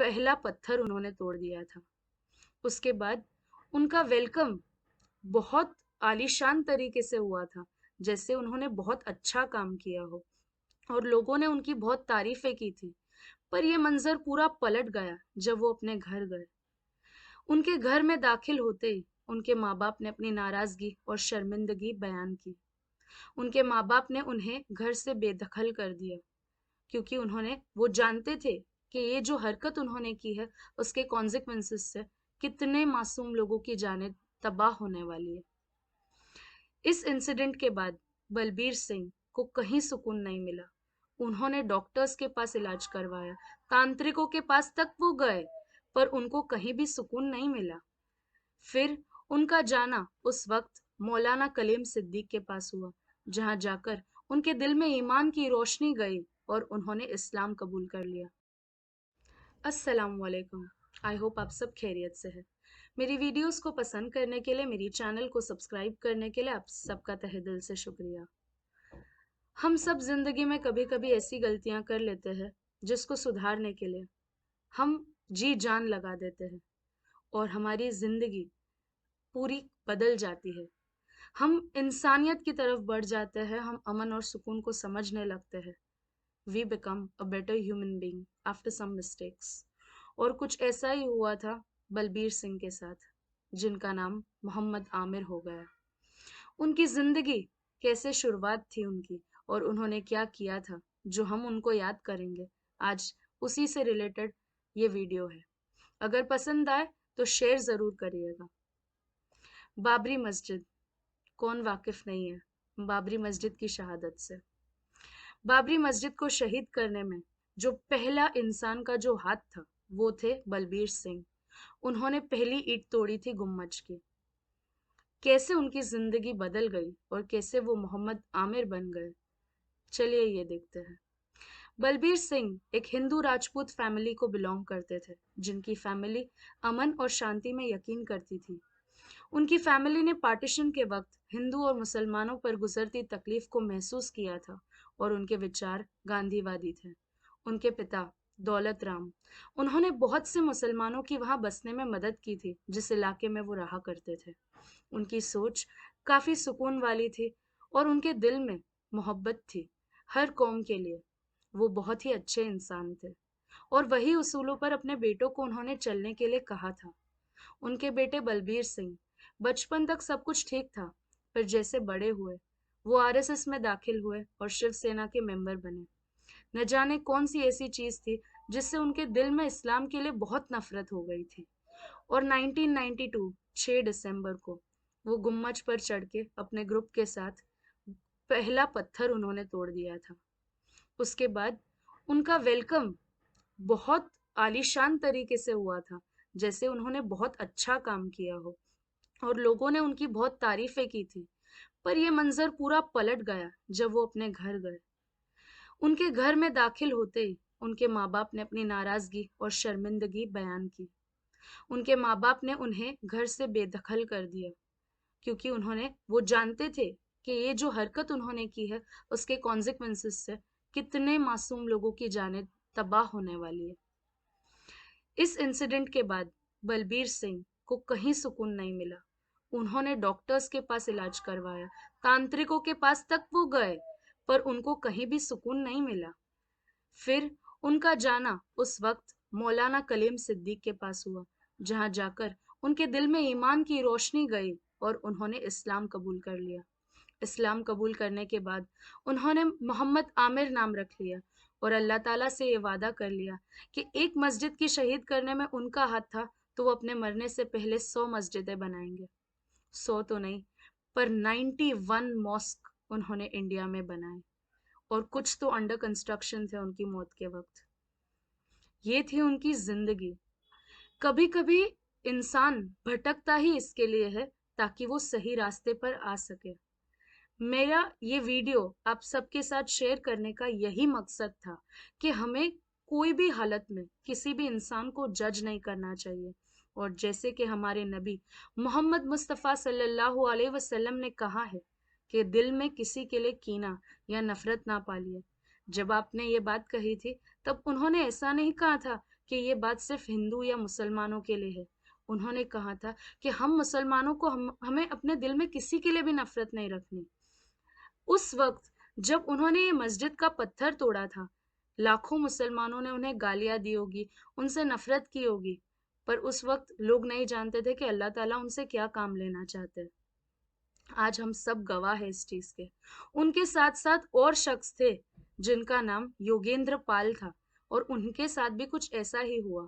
पहला पत्थर उन्होंने तोड़ दिया था। उसके बाद उनका वेलकम बहुत आलीशान तरीके से हुआ था, जैसे उन्होंने बहुत अच्छा काम किया हो और लोगों ने उनकी बहुत तारीफें की थी। पर यह मंजर पूरा पलट गया जब वो अपने घर गए। उनके घर में दाखिल होते ही उनके माँ बाप ने अपनी नाराजगी और शर्मिंदगी बयान की। उनके माँ बाप ने उन्हें घर से बेदखल कर दिया, क्योंकि उन्होंने वो जानते थे कि ये जो हरकत उन्होंने की है उसके कॉन्सिक्वेंसेस से कितने मासूम लोगों की जानें तबाह होने वाली है। इस इंसिडेंट के बाद बलबीर सिंह को कहीं सुकून नहीं मिला। उन्होंने डॉक्टर्स के पास इलाज करवाया, तांत्रिकों के पास तक वो गए, पर उनको कहीं भी सुकून नहीं मिला। फिर उनका जाना उस वक्त मौलाना कलीम सिद्दीक के पास हुआ, जहां जाकर उनके दिल में ईमान की रोशनी गई और उन्होंने इस्लाम कबूल कर लिया। अस्सलाम वालेकुम। आई होप आप सब खैरियत से हैं। मेरी वीडियोस को पसंद करने के लिए, मेरी चैनल को सब्सक्राइब करने के लिए आप सबका तहे दिल से शुक्रिया। हम सब जिंदगी में कभी कभी ऐसी गलतियां कर लेते हैं जिसको सुधारने के लिए हम जी जान लगा देते हैं और हमारी जिंदगी पूरी बदल जाती है। हम इंसानियत की तरफ बढ़ जाते हैं, हम अमन और सुकून को समझने लगते हैं। We become a better human being after some mistakes. और कुछ ऐसा ही हुआ था बलबीर सिंह के साथ, जिनका नाम मोहम्मद आमिर हो गया। उनकी जिंदगी कैसे शुरुआत थी उनकी, और उन्होंने क्या किया था जो हम उनको याद करेंगे आज, उसी से रिलेटेड ये वीडियो है। अगर पसंद आए तो शेयर जरूर करिएगा। बाबरी मस्जिद, कौन वाकिफ नहीं है बाबरी मस्जिद की शहादत से। बाबरी मस्जिद को शहीद करने में जो पहला इंसान का जो हाथ था वो थे बलबीर सिंह। उन्होंने पहली ईंट तोड़ी थी गुम्मज की। कैसे उनकी जिंदगी बदल गई और कैसे वो मोहम्मद आमिर बन गए, चलिए ये देखते हैं। बलबीर सिंह एक हिंदू राजपूत फैमिली को बिलोंग करते थे, जिनकी फैमिली अमन और शांति में यकीन करती थी। उनकी फैमिली ने पार्टीशन के वक्त हिंदू और मुसलमानों पर गुजरती तकलीफ को महसूस किया था और उनके विचार गांधीवादी थे। उनके पिता दौलत राम, उन्होंने बहुत से मुसलमानों की वहां बसने में मदद की थी जिस इलाके में वो रहा करते थे। उनकी सोच काफी सुकून वाली थी और उनके दिल में मोहब्बत थी हर कौम के लिए। वो बहुत ही अच्छे इंसान थे और वही उसूलों पर अपने बेटों को उन्होंने चलने के लिए कहा था। उनके बेटे बलबीर सिंह, बचपन तक सब कुछ ठीक था, पर जैसे बड़े हुए वो आरएसएस में दाखिल हुए और शिवसेना के मेंबर बने। न जाने कौन सी ऐसी चीज थी जिससे उनके दिल में इस्लाम के लिए बहुत नफरत हो गई थी। और 1992 6 दिसंबर को वो गुम्मज पर चढ़ के अपने ग्रुप के साथ पहला पत्थर उन्होंने तोड़ दिया था। उसके बाद उनका वेलकम बहुत आलीशान तरीके से हुआ था, जैसे उन्होंने बहुत अच्छा काम किया हो और लोगों ने उनकी बहुत तारीफें की थी। पर यह मंजर पूरा पलट गया जब वो अपने घर गए। उनके घर में दाखिल होते ही उनके माँ बाप ने अपनी नाराजगी और शर्मिंदगी बयान की। उनके माँ बाप ने उन्हें घर से बेदखल कर दिया, क्योंकि उन्होंने वो जानते थे कि ये जो हरकत उन्होंने की है उसके कॉन्सिक्वेंसेस से कितने मासूम लोगों की जानें तबाह होने वाली है। इस इंसिडेंट के बाद बलबीर सिंह को कहीं सुकून नहीं मिला। उन्होंने डॉक्टर्स के पास इलाज करवाया, तांत्रिकों के पास तक वो गए, पर उनको कहीं भी सुकून नहीं मिला। फिर उनका जाना उस वक्त मौलाना कलीम सिद्दीक के पास हुआ, जहां जाकर उनके दिल में ईमान की रोशनी गई और उन्होंने इस्लाम कबूल कर लिया। इस्लाम कबूल करने के बाद उन्होंने मोहम्मद आमिर नाम रख लिया और अल्लाह ताला से ये वादा कर लिया कि एक मस्जिद की शहीद करने में उनका हाथ था तो वो अपने मरने से पहले 100 मस्जिदें बनाएंगे। 100 तो नहीं, पर 91 मॉस्क उन्होंने इंडिया में बनाए और कुछ तो अंडर कंस्ट्रक्शन थे उनकी मौत के वक्त। ये थी उनकी जिंदगी। कभी कभी इंसान भटकता ही इसके लिए है ताकि वो सही रास्ते पर आ सके। मेरा ये वीडियो आप सबके साथ शेयर करने का यही मकसद था कि हमें कोई भी हालत में किसी भी इंसान को जज नहीं करना चाहिए। और जैसे कि हमारे नबी मोहम्मद मुस्तफ़ा सल्लल्लाहु अलैहि वसल्लम ने कहा है कि दिल में किसी के लिए कीना या नफरत ना पालिए। जब आपने ये बात कही थी तब उन्होंने ऐसा नहीं कहा था کہ یہ بات صرف ہندو یا مسلمانوں کے لیے ہے. انہوں نے کہا تھا کہ ہم مسلمانوں کو ہمیں اپنے دل میں کسی کے لیے بھی نفرت نہیں رکھنی. اس وقت جب انہوں نے یہ مسجد کا پتھر توڑا تھا، لاکھوں مسلمانوں نے انہیں گالیاں دی ہوگی، ان سے نفرت کی ہوگی، پر اس وقت لوگ نہیں جانتے تھے کہ اللہ تعالیٰ ان سے کیا کام لینا چاہتے. آج ہم سب گواہ ہیں اس چیز کے. ان کے ساتھ ساتھ اور شخص تھے جن کا نام یوگیندر پال تھا، اور ان کے ساتھ بھی کچھ ایسا ہی ہوا.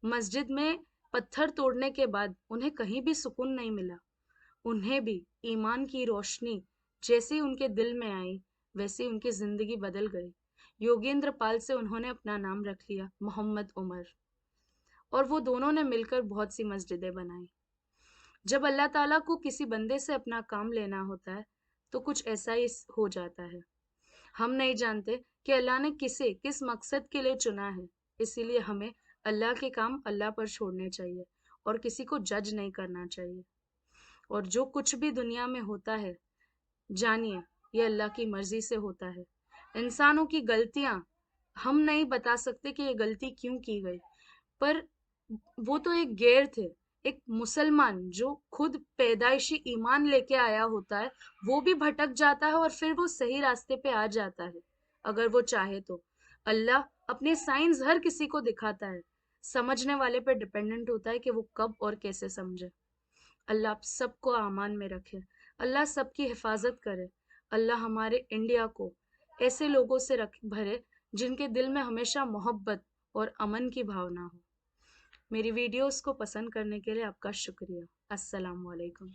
مسجد میں پتھر توڑنے کے بعد انہیں کہیں بھی سکون نہیں ملا. انہیں بھی ایمان کی روشنی جیسی ان کے دل میں آئی، ویسی ان کی زندگی بدل گئی. یوگیندر پال سے انہوں نے اپنا نام رکھ لیا محمد عمر، اور وہ دونوں نے مل کر بہت سی مسجدیں بنائی. جب اللہ تعالیٰ کو کسی بندے سے اپنا کام لینا ہوتا ہے تو کچھ ایسا ہی ہو جاتا ہے. ہم نہیں جانتے کہ اللہ نے کسے کس مقصد کے لیے چنا ہے، اسی لیے ہمیں اللہ کے کام اللہ پر چھوڑنے چاہیے اور کسی کو جج نہیں کرنا چاہیے. اور جو کچھ بھی دنیا میں ہوتا ہے، جانیے یہ اللہ کی مرضی سے ہوتا ہے. انسانوں کی غلطیاں ہم نہیں بتا سکتے کہ یہ غلطی کیوں کی گئی، پر وہ تو ایک غیر تھے. ایک مسلمان جو خود پیدائشی ایمان لے کے آیا ہوتا ہے، وہ بھی بھٹک جاتا ہے اور پھر وہ صحیح راستے پہ آ جاتا ہے اگر وہ چاہے تو. اللہ اپنے سائنس ہر کسی کو دکھاتا ہے، سمجھنے والے پہ ڈپینڈنٹ ہوتا ہے کہ وہ کب اور کیسے سمجھے. اللہ آپ سب کو امان میں رکھے، اللہ سب کی حفاظت کرے. اللہ ہمارے انڈیا کو ایسے لوگوں سے بھرے جن کے دل میں ہمیشہ محبت اور امن کی بھاونا ہو. میری ویڈیوز کو پسند کرنے کے لیے آپ کا شکریہ. السلام علیکم.